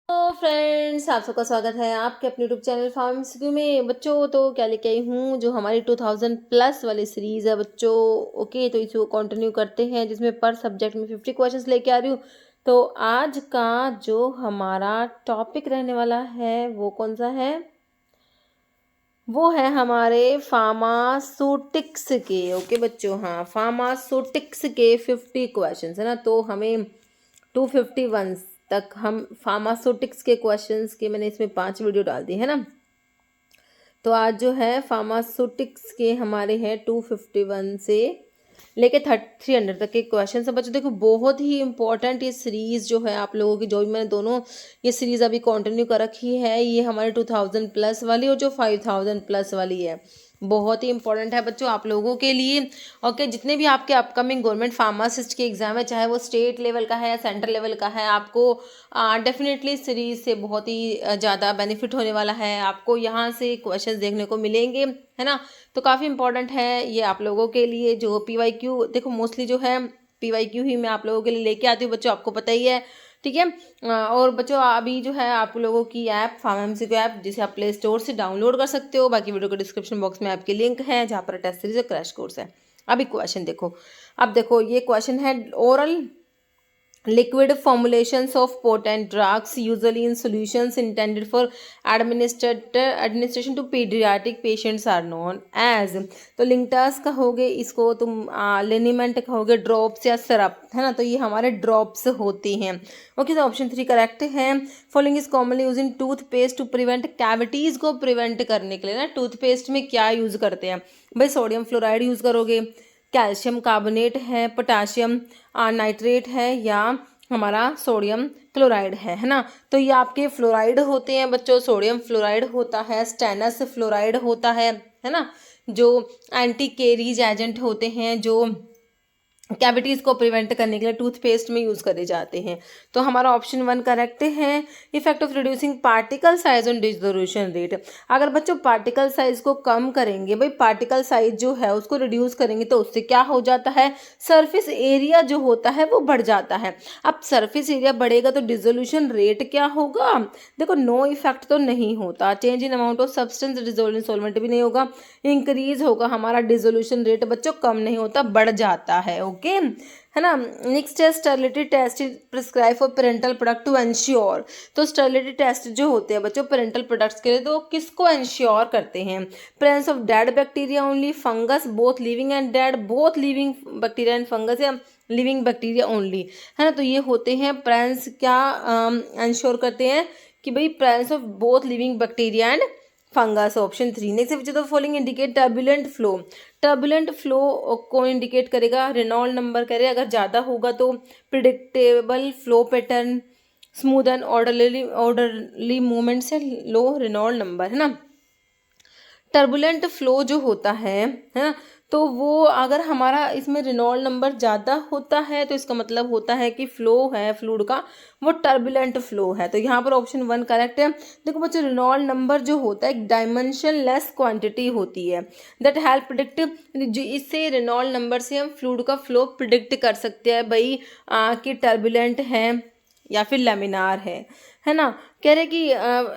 तो फ्रेंड्स, आप सबका स्वागत है आपके अपने यूट्यूब चैनल फार्मेसी में। बच्चों, तो क्या लेके आई हूँ, जो हमारी 2000 प्लस वाली सीरीज़ है बच्चों। ओके, तो इसको कंटिन्यू करते हैं, जिसमें पर सब्जेक्ट में 50 क्वेश्चंस लेके आ रही हूँ। तो आज का जो हमारा टॉपिक रहने वाला है वो कौन सा है? वो है हमारे फार्मास्यूटिक्स के। ओके बच्चों, हाँ, फार्मास्यूटिक्स के 50 क्वेश्चंस है ना। तो हमें 251 तक हम फार्मास्यूटिक्स के क्वेश्चंस के, मैंने इसमें 5 वीडियो डाल दी है ना। तो आज जो है फार्मास्यूटिक्स के हमारे हैं 251 से लेके 300 तक के क्वेश्चन है बच्चों। देखो, बहुत ही इंपॉर्टेंट ये सीरीज़ जो है आप लोगों की, जो भी मैंने दोनों ये सीरीज़ अभी कंटिन्यू कर रखी है, ये हमारे 2000 प्लस वाली और जो 5000 प्लस वाली है, बहुत ही इंपॉर्टेंट है बच्चों आप लोगों के लिए। ओके, जितने भी आपके अपकमिंग गवर्नमेंट फार्मासिस्ट के एग्जाम है, चाहे वो स्टेट लेवल का है या सेंट्रल लेवल का है, आपको डेफिनेटली सीरीज से बहुत ही ज़्यादा बेनिफिट होने वाला है। आपको यहाँ से क्वेश्चंस देखने को मिलेंगे, है ना। तो काफ़ी इंपॉर्टेंट है ये आप लोगों के लिए। जो PYQ, देखो मोस्टली जो है PYQ ही मैं आप लोगों के लिए लेके आती हूँ बच्चों, आपको पता ही है, ठीक है। और बच्चों, अभी जो है आप लोगों की ऐप फार्मेसी ऐप, जिसे आप प्ले स्टोर से डाउनलोड कर सकते हो। बाकी वीडियो के डिस्क्रिप्शन बॉक्स में आपके लिंक है, जहाँ पर टेस्ट सीरीज और क्रैश कोर्स है। अभी क्वेश्चन देखो, अब देखो ये क्वेश्चन है, oral liquid formulations of potent drugs usually in solutions intended for administration to pediatric patients are known as। तो लिंकटास कहोगे इसको तुम, लेनिमेंट कहोगे, ड्रॉप्स या सिरप, है ना। तो ये हमारे ड्रॉप्स होती हैं। ओके, तो ऑप्शन 3 करेक्ट है। Following is commonly use in toothpaste to prevent cavities को प्रिवेंट करने के लिए ना। टूथपेस्ट में क्या यूज करते हैं भाई? सोडियम फ्लोराइड यूज करोगे, कैल्शियम कार्बोनेट है, पोटाशियम नाइट्रेट है, या हमारा सोडियम क्लोराइड है ना। तो ये आपके फ्लोराइड होते हैं बच्चों। सोडियम फ्लोराइड होता है, स्टेनस फ्लोराइड होता है ना। जो एंटी कैरीज एजेंट होते हैं, जो कैविटीज़ को प्रिवेंट करने के लिए टूथपेस्ट में यूज़ करे जाते हैं। तो हमारा ऑप्शन 1 करेक्ट है। Effect of reducing particle size on dissolution rate. अगर बच्चों पार्टिकल साइज को कम करेंगे, भाई पार्टिकल साइज जो है उसको रिड्यूस करेंगे, तो उससे क्या हो जाता है? सरफेस एरिया जो होता है वो बढ़ जाता है। अब सरफेस एरिया बढ़ेगा तो डिसोल्यूशन रेट क्या होगा? देखो, नो इफेक्ट तो नहीं होता। Change in amount of substance dissolve solvent भी नहीं होगा। इंक्रीज होगा हमारा डिसोल्यूशन रेट बच्चों, कम नहीं होता, बढ़ जाता है। ओके, है ना। नेक्स्ट है sterility test prescribe for parental product to ensure. तो स्टेरिलिटी टेस्ट जो होते हैं बच्चों पेरेंटल प्रोडक्ट्स के लिए, तो किसको एंश्योर करते हैं? Presence of dead bacteria only, fungus, both living and dead, both living bacteria and fungus, या लिविंग बैक्टीरिया ओनली, है ना। तो ये होते हैं प्रेजेंस, क्या एंश्योर करते हैं कि भाई presence of both living bacteria and fungus. Option 3। Next which of the following indicate turbulent flow. Turbulent flow को इंडिकेट करेगा रेनॉल्ड नंबर, करे अगर ज़्यादा होगा तो predictable flow pattern, smooth and orderly movement से लो रेनॉल्ड नंबर, है ना। टर्बुलेंट फ्लो जो होता है ना, तो वो अगर हमारा इसमें रेनॉल्ड नंबर ज़्यादा होता है तो इसका मतलब होता है कि फ्लो है फ्लूइड का वो टर्बुलेंट फ्लो है। तो यहाँ पर ऑप्शन 1 करेक्ट है। देखो बच्चों, रेनॉल्ड नंबर जो होता है एक डायमेंशन लेस क्वांटिटी होती है दैट हेल्प प्रिडिक्ट। इससे रेनॉल्ड नंबर से हम फ्लूइड का फ्लो प्रिडिक्ट कर सकते हैं भाई, कि टर्बुलेंट है या फिर लेमिनार है ना। कह रहे कि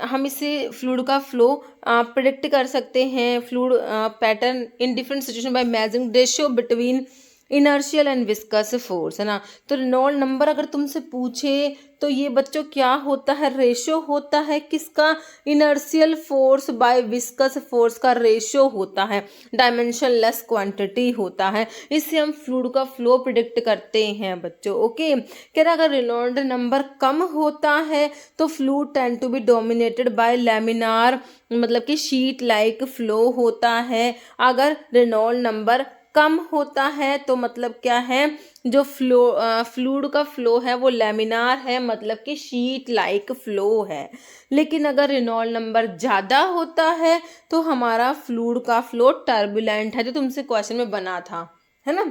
हम इससे फ्लूइड का फ्लो प्रिडिक्ट कर सकते हैं, fluid pattern in different situation by measuring ratio between inertial and viscous force, है ना। तो रेनॉल्ड नंबर अगर तुमसे पूछे तो ये बच्चों क्या होता है? रेशियो होता है किसका? Inertial force by viscous force का रेशियो होता है, डायमेंशन लेस क्वांटिटी होता है। इससे हम फ्लूइड का फ्लो प्रिडिक्ट करते हैं बच्चों। ओके, कह रहा अगर रेनॉल्ड नंबर कम होता है तो fluid tend to be dominated by laminar, मतलब कि शीट लाइक फ्लो होता है। अगर रेनॉल्ड नंबर कम होता है तो मतलब क्या है? जो फ्लूइड का फ्लो है वो लैमिनार है, मतलब कि शीट लाइक फ्लो है। लेकिन अगर रेनॉल्ड नंबर ज़्यादा होता है तो हमारा फ्लूइड का फ्लो टर्बुलेंट है, जो तुमसे क्वेश्चन में बना था, है ना।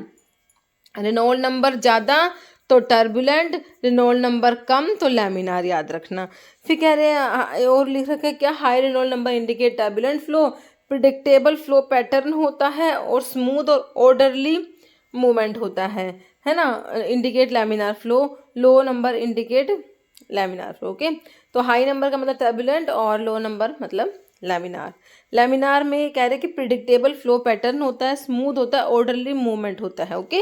रेनॉल्ड नंबर ज़्यादा तो टर्बुलेंट, रेनॉल्ड नंबर कम तो लैमिनार, याद रखना। फिर कह रहे हैं और लिख रखा है क्या? High Reynold number indicate turbulent flow, predictable flow pattern होता है और स्मूथ और ऑर्डरली मूवमेंट होता है ना। Indicate laminar flow, low number indicate laminar flow. Okay, तो हाई नंबर का मतलब टर्बुलेंट और लो नंबर मतलब लैमिनार। लैमिनार में कह रहे कि प्रिडिक्टेबल फ्लो पैटर्न होता है, स्मूथ होता है, ऑर्डरली मूवमेंट होता है। ओके,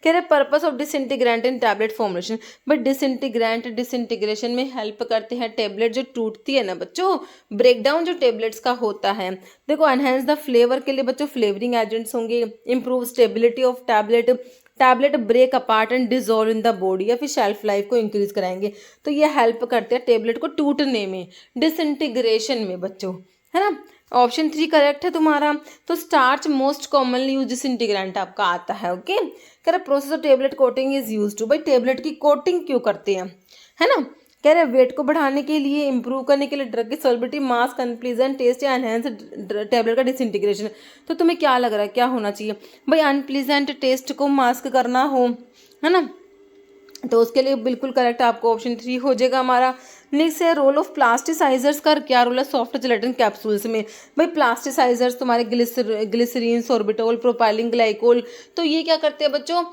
कह रहे purpose of disintegrant in tablet formulation, but disintegrant disintegration में हेल्प करते हैं। टैबलेट जो टूटती है ना बच्चों, ब्रेकडाउन जो टैबलेट्स का होता है, देखो एनहेंस द फ्लेवर के लिए बच्चों फ्लेवरिंग एजेंट्स होंगे, improve stability of tablet, tablet break apart and dissolve in the body, या फिर शेल्फ लाइफ को इंक्रीज कराएंगे। तो ये हेल्प करते हैं टैबलेट को टूटने में, डिसइंटीग्रेशन में बच्चों, है ना। ऑप्शन 3 करेक्ट है तुम्हारा। तो starch most commonly use disintegrant आपका आता है। ओके, कह रहे process of tablet coating is use to, भाई टेबलेट की कोटिंग क्यों करते हैं, है ना। कह रहे वेट को बढ़ाने के लिए, इंप्रूव करने के लिए, ड्रग की सॉल्बिलिटी, मास्क, अनप्लीजेंट टेस्ट या एनहेंस टेबलेट का डिसइंटीग्रेशन। तो तुम्हें क्या लग रहा है क्या होना चाहिए भाई, अनप्लीजेंट टेस्ट को मास्क करना हो, है ना, तो उसके लिए बिल्कुल करेक्ट आपको ऑप्शन 3 हो जाएगा हमारा। नेक्स्ट है रोल ऑफ प्लास्टिसाइजर्स का क्या रोल है सॉफ्ट जेलेटिन कैप्सूल्स में। भाई प्लास्टिसाइजर्स तुम्हारे ग्लिसरीन, सोर्बिटोल, प्रोपाइलिन ग्लाइकोल, तो ये क्या करते हैं बच्चों,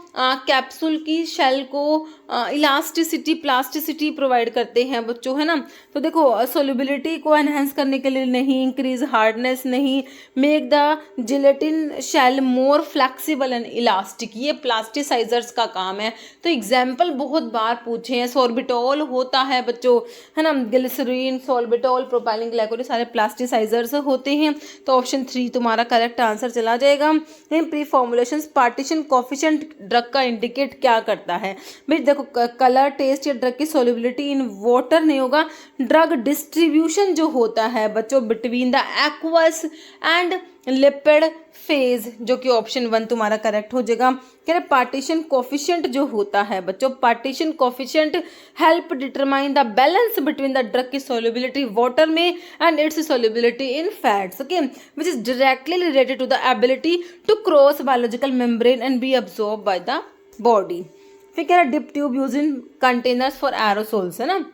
कैप्सूल की शेल को इलास्टिसिटी, प्लास्टिसिटी प्रोवाइड करते हैं बच्चों, है ना। तो देखो सोल्युबिलिटी को एनहेंस करने के लिए नहीं, इंक्रीज हार्डनेस नहीं, make the gelatin shell more flexible and elastic, ये प्लास्टिसाइजर्स का काम है। तो एग्जाम्पल बहुत बार पूछे हैं, सोर्बिटोल होता है बच्चों, है ना, ग्लिसरीन, सोल्बिटोल, प्रोपाइलिन ग्लाइकोल, सारे प्लास्टिसाइजर्स होते हैं। तो ऑप्शन 3 तुम्हारा करेक्ट आंसर चला जाएगा। इन pre formulation partition coefficient drug का इंडिकेट क्या करता है, भाई देखो कलर, टेस्ट या ड्रग की सोल्युबिलिटी इन वाटर नहीं होगा, ड्रग डिस्ट्रीब्यूशन जो होता है बच्चों between the aqueous and lipid phase, जो कि ऑप्शन 1 तुम्हारा करेक्ट हो जाएगा। कह रहे पार्टीशन कोफिशिएंट जो होता है बच्चों, partition coefficient help determine the balance between the drug की सोल्युबिलिटी वाटर में and its solubility in fats, okay, which is directly related to the ability to cross biological membrane and be absorb by the body. फिर कह रहा dip tube use in containers for aerosols, है ना।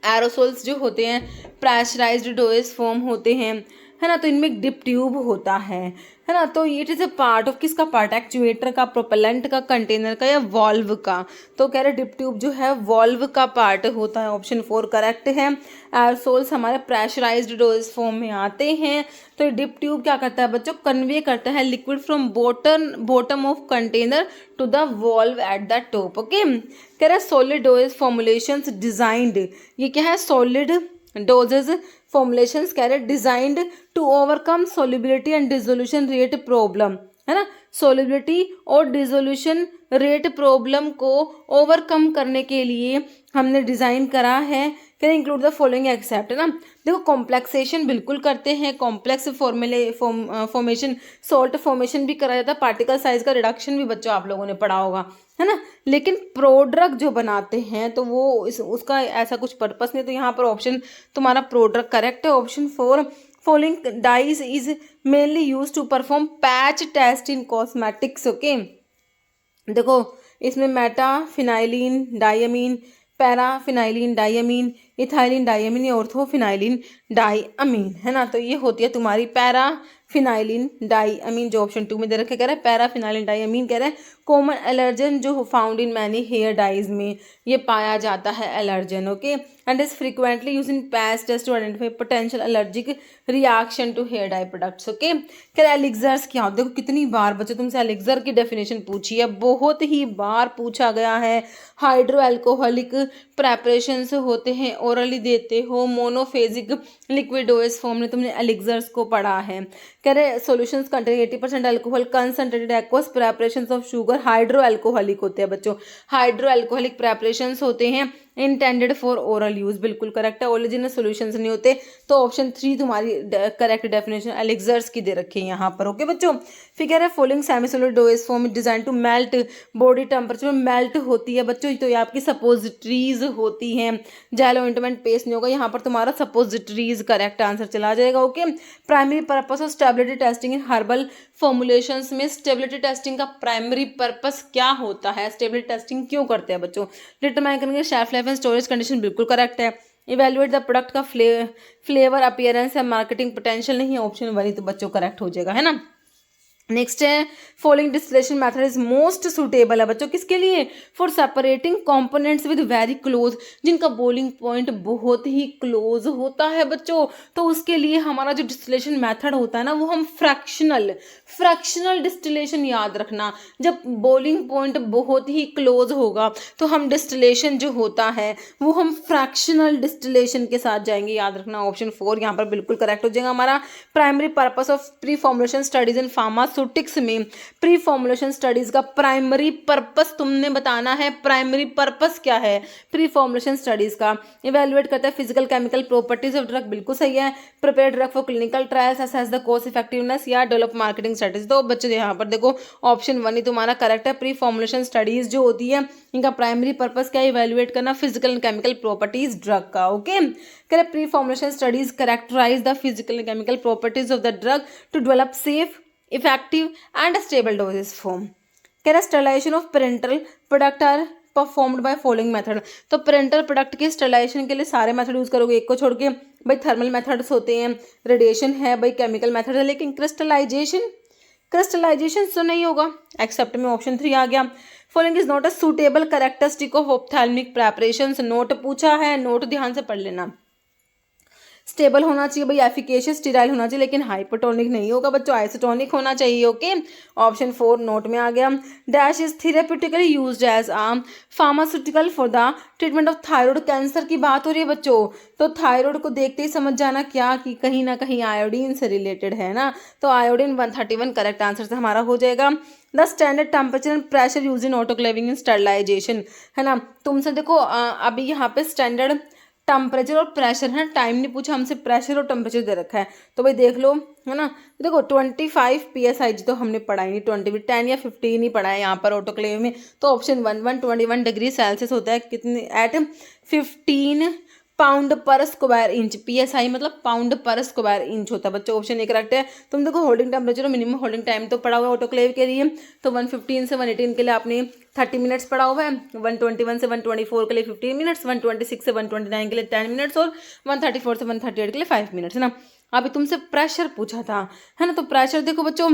Aerosols जो होते हैं pressurised doses form होते हैं, है ना, तो इनमें एक डिप ट्यूब होता है ना। तो it is a part of किसका पार्ट, एक्चुएटर का, प्रोपेलेंट का, कंटेनर का या वॉल्व का। तो कह रहे डिप ट्यूब जो है वॉल्व का पार्ट होता है, ऑप्शन 4 करेक्ट है। एरोसोल्स हमारे प्रेशराइज्ड डोज फॉर्म में आते हैं। तो डिप ट्यूब क्या करता है बच्चों, कन्वे करता है liquid from bottom of container to the valve at the top. Okay, कह रहा सॉलिड डोज फॉर्मुलेशंस डिजाइंड, ये क्या है सॉलिड डोजेज फॉर्मुलेशंस कह रहे designed to overcome solubility and dissolution rate problem, है ना। सोल्युबिलिटी और डिसोल्यूशन रेट प्रॉब्लम को ओवरकम करने के लिए हमने डिज़ाइन करा है। Can include the following except, है ना। देखो कॉम्प्लेक्सेशन बिल्कुल करते हैं, कॉम्प्लेक्स फॉर्मेशन, सॉल्ट फॉर्मेशन भी करा जाता है, पार्टिकल साइज का रिडक्शन भी बच्चों आप लोगों ने पढ़ा होगा, है ना। लेकिन प्रोड्रग जो बनाते हैं तो वो उसका ऐसा कुछ पर्पस नहीं। तो यहाँ पर ऑप्शन तुम्हारा प्रोड्रग करेक्ट है, option 4। Following dyes is mainly use to perform patch test in cosmetics, okay. देखो इसमें मेटाफिनाइलिन डाइअमीन, पैराफिनाइलिन डाइअमीन, इथाइलिन डाइअमीन या ऑर्थोफिनाइलिन डाइअमीन, है ना। तो ये होती है तुम्हारी पैराफिनाइलिन डाइअमीन, जो ऑप्शन 2 में दे रखे कह रहा है पैराफिनाइलिन डाइअमीन। कह रहा है कॉमन एलर्जन जो found in many hair dyes में ये पाया जाता है allergen, okay, and is frequently use in patch test to identify potential allergic reaction to hair dye products, okay. कह रहा है एलिक्सर्स क्या होते हैं, देखो कितनी बार बच्चों तुमसे एलिक्सर की डेफिनेशन पूछी है, बहुत ही बार पूछा गया है। हाइड्रो एल्कोहलिक प्रेपरेशंस होते हैं, ओरली देते हो, मोनोफेजिक लिक्विड डोज फॉर्म में तुमने एलिक्सर्स को पढ़ा है। कह रहे solutions containing 80% alcohol, concentrated aqueous preparations of sugar, hydro alcoholic होते हैं बच्चों, हाइड्रो एल्कोहलिक प्रेपरेशंस होते हैं, इंटेंडेड फॉर ओरल यूज, बिल्कुल करेक्ट है। ओलिजिनस सॉल्यूशंस नहीं होते। तो ऑप्शन 3 तुम्हारी करेक्ट डेफिनेशन एलिक्सर्स की दे रखी है यहाँ पर, ओके बच्चों। फिर कह रहे हैं following semisolid dose form design to melt body temperature में मेल्ट होती है बच्चों। तो ये आपकी सपोजिटरीज होती हैं, जेल ऑइंटमेंट पेस्ट नहीं होगा, यहाँ पर तुम्हारा सपोजिटरीज करेक्ट आंसर चला जाएगा, okay. Primary purpose of stability testing in herbal formulations में स्टेबिलिटी टेस्टिंग का प्राइमरी पर्पस क्या होता है, स्टेबिलिटी टेस्टिंग क्यों करते हैं बच्चों, डिटरमाइन करेंगे shelf life and storage condition, बिल्कुल करेक्ट है। इवेल्युएट द प्रोडक्ट का फ्लेवर अपीयरेंस या मार्केटिंग पोटेंशियल नहीं है, ऑप्शन 1 ही तो बच्चों करेक्ट हो जाएगा, है ना। नेक्स्ट है following distillation method is most suitable है बच्चों किसके लिए, for separating components with very close, जिनका बॉइलिंग पॉइंट बहुत ही क्लोज होता है बच्चों, तो उसके लिए हमारा जो डिस्टिलेशन मेथड होता है ना वो हम फ्रैक्शनल डिस्टिलेशन याद रखना, जब बॉइलिंग पॉइंट बहुत ही क्लोज होगा तो हम डिस्टिलेशन जो होता है वो हम फ्रैक्शनल डिस्टिलेशन के साथ जाएंगे, याद रखना। ऑप्शन 4 यहाँ पर बिल्कुल करेक्ट हो जाएगा हमारा। Primary purpose of pre formulation studies in pharmaceutics में प्री फॉर्मुलेशन स्टडीज का प्राइमरी पर्पस तुमने बताना है, प्राइमरी पर्पस क्या है प्री फॉर्मुलेशन स्टडीज का, इवेल्युएट करता है physical chemical properties of drug, बिल्कुल सही है। Prepare drug for clinical trials, assess the cost effectiveness, या डेवलप मार्केटिंग स्ट्रेटेजी। तो बच्चों यहाँ पर देखो ऑप्शन 1 ही तुम्हारा करेक्ट है। प्री फॉर्मुलेशन स्टडीज जो होती है इनका प्राइमरी पर्पस क्या है, इवेल्युएट करना physical and chemical properties drug का। Okay, correct. Pre formulation studies characterize the physical and chemical properties of the drug to develop safe, effective and stable doses form. Sterilization of parental product are performed by following method. तो parental product के sterilization के लिए सारे method use करोगे, एक को छोड़ के भाई थर्मल मेथड्स होते हैं, रेडिएशन है, भाई केमिकल मेथड है, लेकिन क्रिस्टलाइजेशन तो नहीं होगा, एक्सेप्ट में ऑप्शन 3 आ गया। Following is not a suitable characteristic of ophthalmic preparations. Note पूछा है, नोट ध्यान से पढ़ लेना। स्टेबल होना चाहिए भाई, एफिकेशियस, स्टीराइल होना चाहिए, लेकिन हाइपोटोनिक नहीं होगा बच्चों, आइसोटोनिक होना चाहिए। ओके, ऑप्शन 4 नोट में आ गया। Dash is therapeutically used as pharmaceutical for the treatment of thyroid. Cancer की बात हो रही है बच्चों, तो थायराइड को देखते ही समझ जाना क्या कि कहीं ना कहीं आयोडीन से रिलेटेड है ना, तो आयोडीन 131 करेक्ट आंसर से हमारा हो जाएगा। The standard temperature and pressure use in autoclaving in sterilization, है ना। तुमसे देखो अभी यहाँ पे स्टैंडर्ड टेम्परेचर और प्रेशर है, टाइम नहीं पूछा हमसे, प्रेशर और टेम्परेचर दे रखा है, तो भाई देख लो, है ना। देखो 25 PSI तो हमने पढ़ा ही नहीं, 10 या 15 ही पढ़ा है यहाँ पर ऑटोक्लेव में, तो ऑप्शन 121 डिग्री सेल्सियस होता है, कितने एट 15 पाउंड पर स्क्वायर इंच। PSI मतलब पाउंड पर स्क्वायर इंच होता है बच्चों, ऑप्शन ए करेक्ट है। तुम देखो होल्डिंग टेम्परेचर और मिनिमम होल्डिंग टाइम तो पढ़ा हुआ है ऑटोक्लेव के लिए, तो 115 से 118 के लिए आपने 30 मिनट्स पढ़ा हुआ है, 121 से 124 के लिए 15 मिनट्स, 126 से 129 के लिए 10 मिनट्स और 134 से 138 के लिए 5 मिनट्स, है ना। अभी तुमसे प्रेशर पूछा था, है ना, तो प्रेशर देखो बच्चों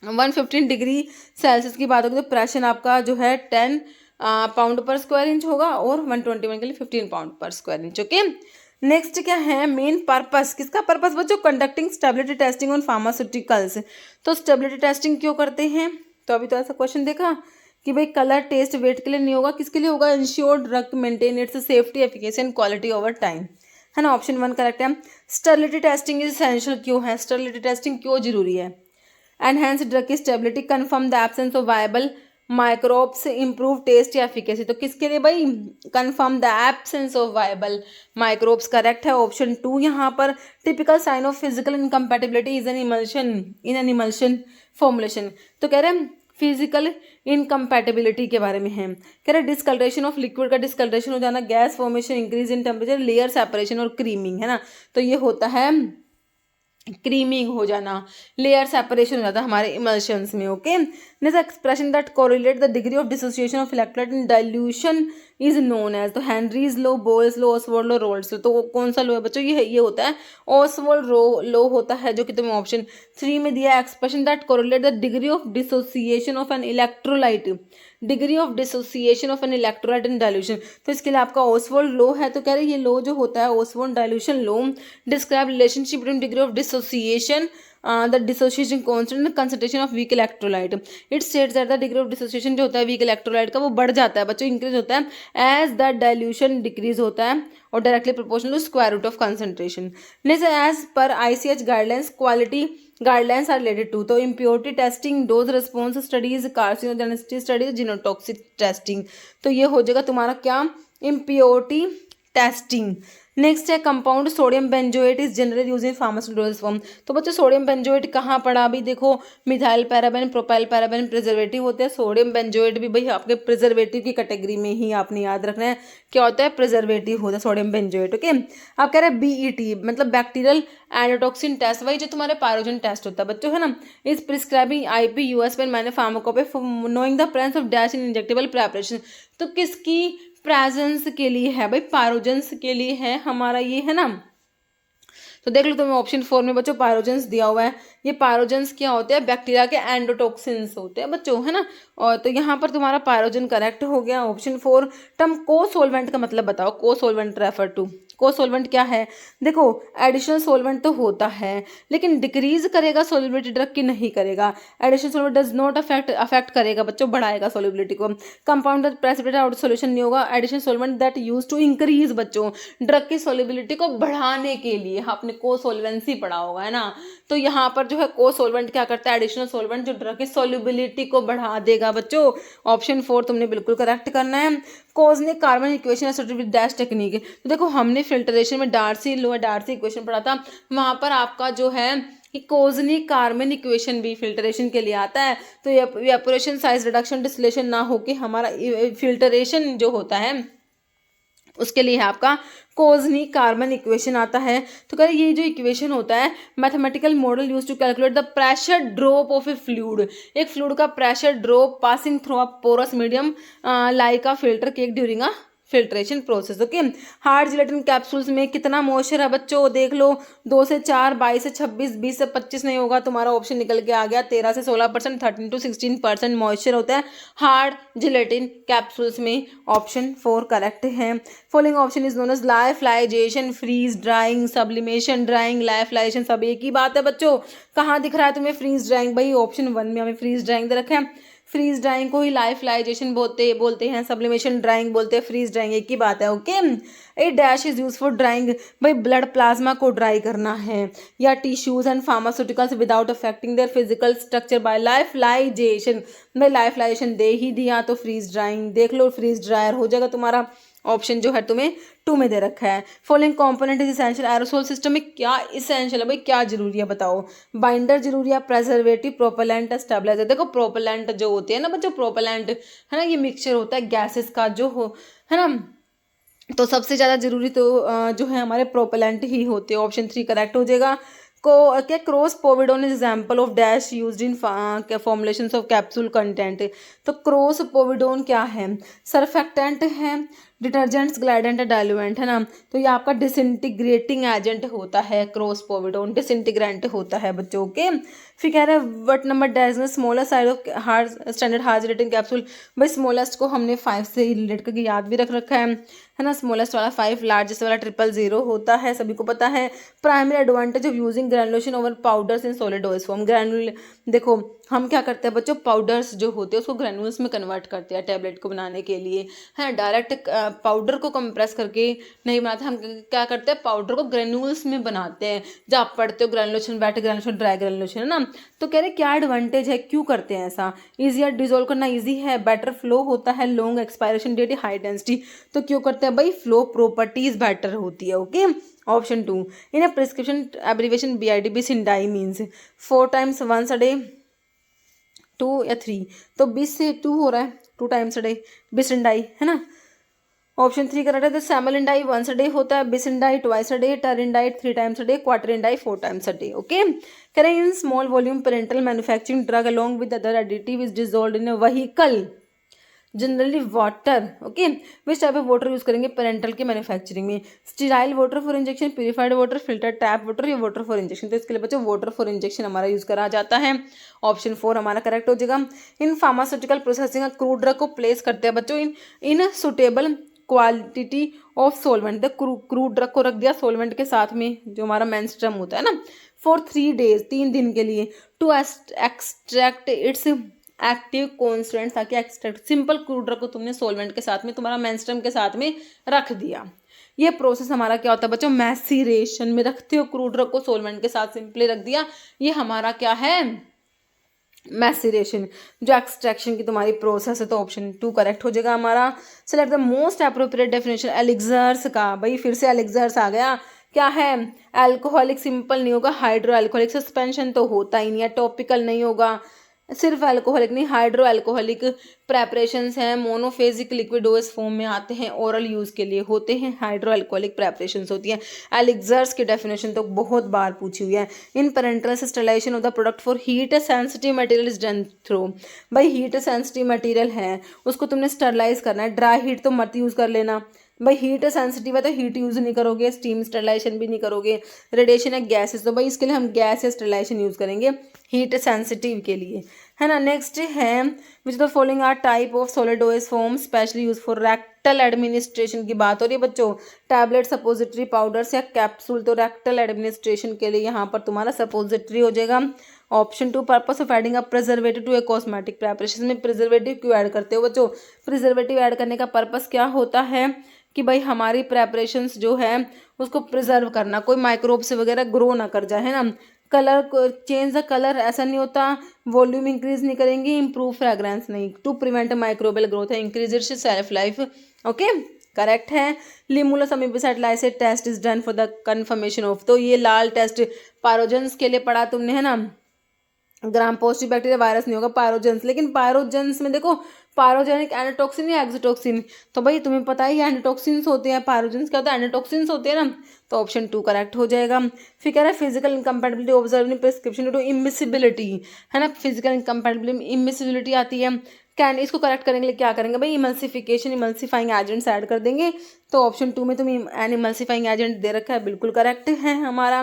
115 डिग्री सेल्सियस की बात होगी तो प्रेशर आपका जो है 10 पाउंड पर स्क्वायर इंच होगा, और 121 के लिए 15 पाउंड पर स्क्वायर इंच। ओके, नेक्स्ट क्या है, मेन पर्पस, किसका पर्पस बच्चों, conducting stability testing on pharmaceuticals. तो स्टेबिलिटी टेस्टिंग क्यों करते हैं, तो अभी तो ऐसा क्वेश्चन देखा कि भाई कलर टेस्ट वेट के लिए नहीं होगा, किसके लिए होगा, ensure drug maintain its safety, efficacy and quality over time, है ना। ऑप्शन 1 करेक्ट है। स्टेबिलिटी टेस्टिंग इज एसेंशियल, क्यों है स्टेबिलिटी टेस्टिंग क्यों जरूरी है, एनहेंस ड्रग की stability, confirm the absence of viable microbes, improve test या एफिकेसी। तो किसके लिए भाई, confirm the absence of viable microbes correct है, ऑप्शन 2 यहाँ पर। Typical sign of physical incompatibility is an emulsion formulation, तो कह रहे हैं फिजिकल इनकम्पैटिबिलिटी के बारे में है, कह रहे डिस्कलरेशन ऑफ लिक्विड का डिस्कलरेशन हो जाना, gas formation, increase in temperature, layer separation और क्रीमिंग, है ना। तो ये होता है क्रीमिंग हो जाना, लेयर सेपरेशन हो जाता है हमारे इमल्शंस में। Okay, next expression that correlate the degree of dissociation of electrolyte in dilution is known as, तो Henry's law, Boyle's law, Ostwald law, Raoult's law. तो कौन सा लो है बच्चों, ये होता है ऑसवाल्ड लो होता है, जो कि तुम्हें ऑप्शन 3 में दिया है। Expression that correlate the degree of dissociation of an electrolyte, degree of dissociation of an electrolyte in dilution, तो इसके लिए आपका ऑसवाल्ड लो है, तो कह रहे ये लो जो होता है Oswald dilution low describe relationship between degree of dissociation the dissociation constant concentration of weak electrolyte. It states that the degree of dissociation जो होता है वीक इलेक्ट्रोलाइट का वो बढ़ जाता है बच्चों, इंक्रीज होता है एज द डाइल्यूशन डिक्रीज होता है, और directly proportional to square root of concentration. Next, as पर ICH guidelines quality guidelines are related to, तो impurity testing, dose response studies, carcinogenicity studies, genotoxic testing, तो ये हो जाएगा तुम्हारा क्या, इम्प्योरिटी टेस्टिंग। नेक्स्ट है compound sodium benzoate is generally use in pharmaceutical form, तो बच्चों सोडियम बेंजोएट कहाँ पड़ा, अभी देखो methyl paraben, propyl paraben preservative होते हैं, सोडियम बेंजोएट भी भाई आपके प्रिजर्वेटिव की कैटेगरी में ही आपने याद रखना है, क्या होता है प्रिजर्वेटिव होता है सोडियम बेंजोएट। ओके, आप कह रहे हैं BET मतलब बैक्टीरियल एंडोटॉक्सिन टेस्ट, वही जो तुम्हारे पायरोजन टेस्ट होता है बच्चों, है ना। इज प्रिस्क्राइबिंग IP US पेन मैंने pharmacopoeia knowing the presence of dash in injectable preparation, तो किसकी प्रेजेंस के लिए है भाई, पायरोजन्स के लिए है हमारा ये, है ना। तो देख लो तुम्हें ऑप्शन 4 में बच्चों पायरोजेंस दिया हुआ है। ये पायरोजेंस क्या होते हैं? बैक्टीरिया के एंडोटॉक्सिन्स होते हैं बच्चों, है ना। और तो यहाँ पर तुम्हारा पायरोजन करेक्ट हो गया ऑप्शन 4। टर्म को सोलवेंट का मतलब बताओ। को सोलवेंट रेफर टू, को सोलवेंट क्या है? देखो एडिशनल सोलवेंट तो होता है लेकिन डिक्रीज करेगा सोलिबिलिटी ड्रग की? नहीं करेगा। Additional solvent does not affect करेगा बच्चों, बढ़ाएगा सोलिबिलिटी को। Compound that precipitate out solution नहीं होगा। Additional solvent that use to increase बच्चों ड्रग की सोलिबिलिटी को बढ़ाने के लिए। आपने को सोलवेंसी पढ़ा होगा, है ना। तो यहाँ पर जो है को सोलवेंट क्या करता है? एडिशनल सोलवेंट जो ड्रग की सोलिबिलिटी को बढ़ा देगा बच्चों। ऑप्शन 4 तुमने बिल्कुल करेक्ट करना है। Kozeny Carman equation associated with dash technique, तो देखो हमने फिल्ट्रेशन में डार्सी इक्वेशन पढ़ा था, वहां पर आपका जो है कि कोजनिक कार्बन इक्वेशन भी फिल्ट्रेशन के लिए आता है। तो इवेपोरेशन साइज रिडक्शन डिस्टिलेशन ना होके हमारा फिल्ट्रेशन जो होता है उसके लिए है आपका कोजनिक कार्बन इक्वेशन आता है। तो कह रहे ये जो इक्वेशन होता है mathematical model use to calculate the pressure drop of a fluid, एक फ्लूइड का pressure drop passing through a porous medium like a filter cake during a filtration process. Okay, hard gelatin capsules में कितना moisture है बच्चों? देख लो 2 से 4, 22 से 26, 20 से 25 नहीं होगा, तुम्हारा ऑप्शन निकल के आ गया 13 से 16%, 13 to 16% मॉइस्चर होता है हार्ड जिलेटिन कैप्सूल्स में। ऑप्शन 4 करेक्ट है। Following option is known as lyophilization, freeze drying, sublimation drying, lyophilization सब एक ही बात है बच्चों। कहाँ दिख रहा है तुम्हें फ्रीज ड्राइंग? भाई ऑप्शन 1 में हमें फ्रीज ड्राइंग दे रखा है। फ्रीज ड्राइंग को ही लाइफलाइजेशन बोलते हैं, सब्लिमेशन ड्राइंग बोलते हैं, फ्रीज ड्राइंग एक ही बात है। Okay, a dash is use for drying, भाई ब्लड प्लाज्मा को ड्राई करना है या tissues and pharmaceuticals without affecting their physical structure by lyophilization. भाई लाइफलाइजेशन दे ही दिया तो फ्रीज ड्राइंग देख लो, फ्रीज ड्रायर हो जाएगा तुम्हारा। ऑप्शन जो है तुम्हें 2 में दे रखा है। Following component is essential, aerosol system में क्या इसेंशियल है भाई, क्या जरूरी है बताओ? बाइंडर जरूरी है, प्रेजर्वेटिव, प्रोपेलेंट, स्टेबलाइजर। देखो प्रोपेलेंट जो होते हैं ना बच्चों, प्रोपेलेंट है ना, ये मिक्सचर होता है गैसेस का जो हो, है ना। तो सबसे ज़्यादा जरूरी तो जो है हमारे प्रोपेलेंट ही होते हैं। ऑप्शन 3 करेक्ट हो जाएगा। को क्या cross povidone is example of dash used in formulations of capsule content. तो क्रॉस पोविडोन क्या है? सरफेक्टेंट है, डिटर्जेंट्स, ग्लाइडेंट, डाइल्यूएंट, है ना। तो ये आपका डिसइंटीग्रेटिंग एजेंट होता है, क्रॉस पोविडोन डिसइंटीग्रेंट होता है बच्चों के। फिर कह रहे हैं what number does smallest size of hard standard hard gelatin capsule. भाई स्मॉलेस्ट को हमने 5 से रिलेट करके याद भी रख रखा है ना। स्मॉलेस्ट वाला 5, लार्जेस्ट वाला 000 होता है, सभी को पता है। Primary advantage of using granulation over powders in solid dose form. Granule देखो हम क्या करते हैं बच्चों, पाउडर्स जो होते हैं उसको ग्रैनुल्स में कन्वर्ट करते हैं टैबलेट को बनाने के लिए, है डायरेक्ट पाउडर को कंप्रेस करके नहीं बनाते, हम क्या करते हैं पाउडर को ग्रैनुल्स में बनाते हैं। जब आप पढ़ते हो granulation, wet granulation, dry granulation, है ना। तो कह रहे क्या एडवांटेज है, क्यों करते हैं ऐसा? ईजियर डिजोल्व करना ईजी है, बेटर फ्लो होता है, long expiration date, high density. तो क्यों करते हैं भाई? फ्लो प्रॉपर्टीज बेटर होती है। Okay, option 2 in a prescription abbreviation BIDB सिंडाई means 4 times once a day, 2 या 3, तो 20 से 2 हो रहा है, 2 times a day बिसिंडाई, है ना। ऑप्शन 3 करेक्ट है। तो सैमलिंडाई 1 a day होता है, बिसिंडाई 2 a day, टरिंडाई 3 times a day, क्वार्टरिंडाई 4 times a day। ओके, करें in small volume parental manufacturing drug along with other additive is dissolved in a vehicle, generally water. Okay, which type of water use करेंगे parental के manufacturing में? Sterile water for injection, purified water, filter tap water या water for injection? तो इसके लिए बच्चों water for injection हमारा use करा जाता है। ऑप्शन 4 हमारा करेक्ट हो जाएगा। In pharmaceutical processing crude drug को प्लेस करते हैं बच्चों इन suitable quality of solvent. Crude drug को रख दिया सोलवेंट के साथ में, जो हमारा मेंस्ट्रुम होता है ना, फॉर 3 days 3 दिन के लिए, to extract its active constant, ताकि एक्सट्रैक्ट सिंपल क्रूड ड्रग को तुमने सोलवेंट के साथ में, तुम्हारा मेंस्ट्रुम के साथ में रख दिया। ये प्रोसेस हमारा क्या होता है बच्चों? मैसीरेशन में रखते हो क्रूड ड्रग को, सोलवेंट के साथ सिंपली रख दिया, ये हमारा क्या है? मैसीरेशन। जो एक्सट्रैक्शन की तुम्हारी प्रोसेस है, तो ऑप्शन 2 करेक्ट हो जाएगा हमारा। Select the most appropriate definition elixirs का। भाई फिर से एलिक्सर्स आ गया, क्या है? अल्कोहलिक सिंपल नहीं होगा, हाइड्रो अल्कोहलिक, सस्पेंशन तो होता ही नहीं है, टॉपिकल नहीं होगा, सिर्फ अल्कोहलिक नहीं, हाइड्रो अल्कोहलिक प्रेपरेशंस हैं, मोनोफेजिक लिक्विड डोज फॉर्म में आते हैं, ओरल यूज़ के लिए होते हैं, हाइड्रो अल्कोहलिक प्रेपरेशंस होती हैं। एलिक्सर्स की डेफिनेशन तो बहुत बार पूछी हुई है। In parental sterilization of the product for heat sensitive material is done through. भाई हीट सेंसिटिव मटेरियल है, उसको तुमने स्टरलाइज करना है, ड्राई हीट तो मत यूज़ कर लेना, भाई हीट सेंसिटिव है तो हीट यूज़ नहीं करोगे, स्टीम स्टरलाइजेशन भी नहीं करोगे, रेडिएशन है गैसेस, तो भाई इसके लिए हम गैस या स्टरलाइजेशन यूज़ करेंगे हीट सेंसिटिव के लिए, है ना। नेक्स्ट है which the following are type of solid OS form especially use for rectal administration की बात हो रही है बच्चों, टैबलेट, सपोजिटरी, पाउडर्स या कैप्सूल, तो रेक्टल एडमिनिस्ट्रेशन के लिए यहाँ पर तुम्हारा सपोजिटरी हो जाएगा। Option 2 purpose of adding a preservative to a cosmetic preparation में प्रिजर्वेटिव क्यों ऐड करते हो बच्चों, प्रिजर्वेटिव ऐड करने का पर्पस क्या होता है कि भाई हमारी प्रेपरेशंस जो है उसको प्रिजर्व करना, कोई माइक्रोब्स वगैरह ग्रो ना कर जाए, है ना। कलर चेंज द कलर ऐसा नहीं होता, वॉल्यूम इंक्रीज नहीं करेंगे, इंप्रूव फ्रेग्रेंस नहीं, टू प्रिवेंट माइक्रोबियल ग्रोथ है, increase its self life. Okay correct है। Limulus amebocyte lysate test is done for the confirmation of, तो ये लाल टेस्ट पायरोजेंस के लिए पढ़ा तुमने, है ना। ग्राम पॉजिटिव बैक्टीरिया वायरस नहीं होगा, पायरोजेंस, लेकिन पायरोजेंस में देखो पायरोजेनिक एंटीटॉक्सिन या एक्सोटॉक्सिन, तो भाई तुम्हें पता ही एंटीटॉक्सिन्स होते हैं, पायरोजेंस क्या होता है, एंटीटॉक्सिन्स होते हैं ना, तो ऑप्शन 2 करेक्ट हो जाएगा। फिर कह रहा है physical incompatibility observe in prescription due to immiscibility, है ना, फिजिकल इनकम्पैटिबिलिटी इमिसिबिलिटी आती है, कैन इसको करेक्ट करने के लिए क्या करेंगे भाई, इमल्सिफिकेशन, इमल्सिफाइंग एजेंट्स ऐड कर देंगे, तो ऑप्शन 2 में तुम एन इमल्सिफाइंग एजेंट दे रखा है, बिल्कुल करेक्ट है हमारा।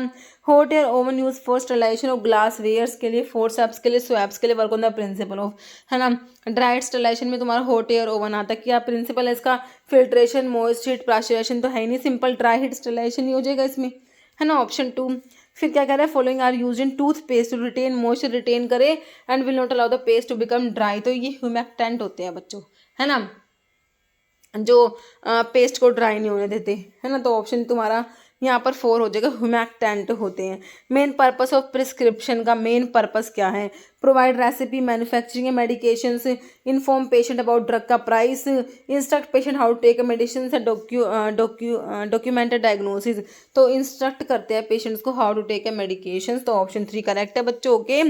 Hot air oven use for sterilization of glass wares के लिए, फोर्सेप्स के लिए, स्वैप्स के लिए work on the principle of, है ना। ड्राइड स्टरलाइजेशन में तुम्हारा हॉट एयर ओवन आता है, क्या प्रिंसिपल है इसका, फिल्ट्रेशन, मॉइस्ट हीट, पाश्चराइजेशन तो है ही नहीं, सिंपल ड्राई हीट स्टरलाइजेशन ही हो जाएगा इसमें, है ना, ऑप्शन 2। फिर क्या कह रहा है, following are use in toothpaste to retain moisture, retain करे and will not allow the paste to become dry, तो ये ह्यूमेक्टेंट होते हैं बच्चों, है ना, जो पेस्ट को ड्राई नहीं होने देते, है ना, तो ऑप्शन तुम्हारा यहाँ पर 4 हो जाएगा, ह्यूमेक्टेंट होते हैं। मेन पर्पस ऑफ प्रिस्क्रिप्शन का मेन पर्पस क्या है, provide recipe, manufacturing medications, inform patient about drug का price, instruct patient how to take medicine, documented diagnosis, तो इंस्ट्रक्ट करते हैं पेशेंट्स को हाउ टू टेक मेडिकेशंस, तो ऑप्शन 3 करेक्ट है बच्चों। ओके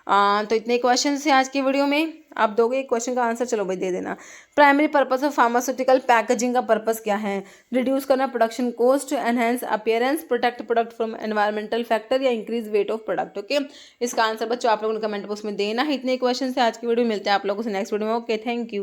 तो इतने क्वेश्चन है आज की वीडियो में, आप दोगे एक क्वेश्चन का आंसर, चलो भाई दे देना। Primary purpose of pharmaceutical packaging का पर्पस क्या है, रिड्यूस करना production cost, enhance appearance, protect product from environmental factor या increase weight of product. Okay इसका आंसर बच्चों आप लोगों ने कमेंट बॉक्स में देना है। इतने क्वेश्चन से आज की वीडियो, मिलते हैं आप लोगों से नेक्स्ट वीडियो में। Okay thank you.